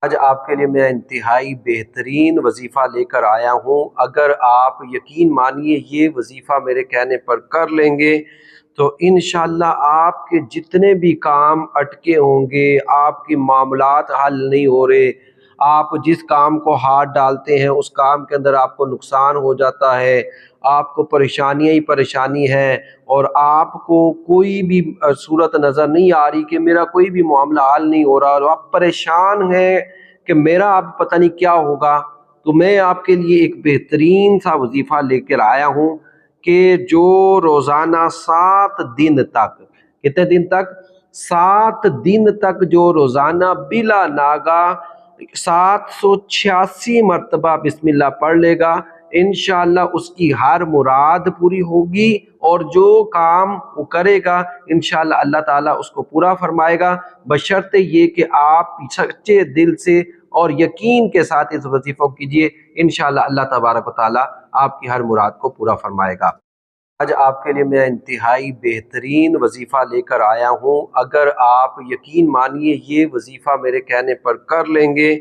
آج آپ کے لیے میں انتہائی بہترین وظیفہ لے کر آیا ہوں۔ اگر آپ یقین مانیے یہ وظیفہ میرے کہنے پر کر لیں گے تو انشاءاللہ آپ کے جتنے بھی کام اٹکے ہوں گے، آپ کی معاملات حل نہیں ہو رہے، آپ جس کام کو ہاتھ ڈالتے ہیں اس کام کے اندر آپ کو نقصان ہو جاتا ہے، آپ کو پریشانیاں ہی پریشانی ہے، اور آپ کو کوئی بھی صورت نظر نہیں آ رہی کہ میرا کوئی بھی معاملہ حل نہیں ہو رہا، اور آپ پریشان ہیں کہ میرا اب پتہ نہیں کیا ہوگا، تو میں آپ کے لیے ایک بہترین سا وظیفہ لے کر آیا ہوں کہ جو روزانہ 7 دن تک، کتنے دن تک؟ 7 دن تک جو روزانہ بلا ناگہ 786 مرتبہ بسم اللہ پڑھ لے گا، انشاءاللہ اس کی ہر مراد پوری ہوگی، اور جو کام وہ کرے گا انشاءاللہ اللہ تعالیٰ اس کو پورا فرمائے گا، بشرط یہ کہ آپ سچے دل سے اور یقین کے ساتھ اس وظیفہ کو کیجئے، انشاءاللہ اللہ تبارک و تعالیٰ آپ کی ہر مراد کو پورا فرمائے گا۔ آج آپ کے لیے میں انتہائی بہترین وظیفہ لے کر آیا ہوں۔ اگر آپ یقین مانیے یہ وظیفہ میرے کہنے پر کر لیں گے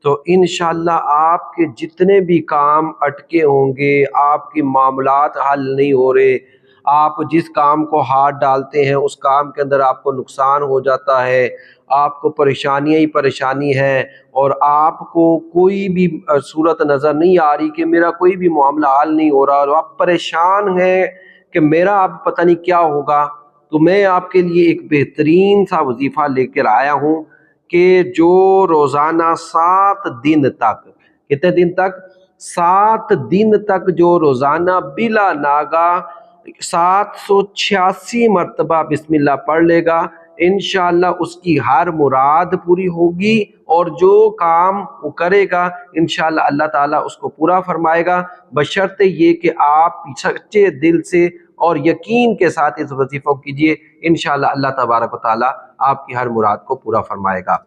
تو انشاءاللہ آپ کے جتنے بھی کام اٹکے ہوں گے، آپ کی معاملات حل نہیں ہو رہے، آپ جس کام کو ہاتھ ڈالتے ہیں اس کام کے اندر آپ کو نقصان ہو جاتا ہے، آپ کو پریشانیاں ہی پریشانی ہے، اور آپ کو کوئی بھی صورت نظر نہیں آ رہی کہ میرا کوئی بھی معاملہ حل نہیں ہو رہا، اور آپ پریشان ہیں کہ میرا اب پتہ نہیں کیا ہوگا، تو میں آپ کے لیے ایک بہترین سا وظیفہ لے کر آیا ہوں کہ جو روزانہ 7 دن تک، کتنے دن تک؟ 7 دن تک جو روزانہ بلا ناگہ 786 مرتبہ بسم اللہ پڑھ لے گا، انشاءاللہ اس کی ہر مراد پوری ہوگی، اور جو کام وہ کرے گا انشاءاللہ اللہ تعالیٰ اس کو پورا فرمائے گا، بشرط یہ کہ آپ سچے دل سے اور یقین کے ساتھ اس وظیفہ کو کیجئے، انشاءاللہ اللہ تبارک و تعالیٰ آپ کی ہر مراد کو پورا فرمائے گا۔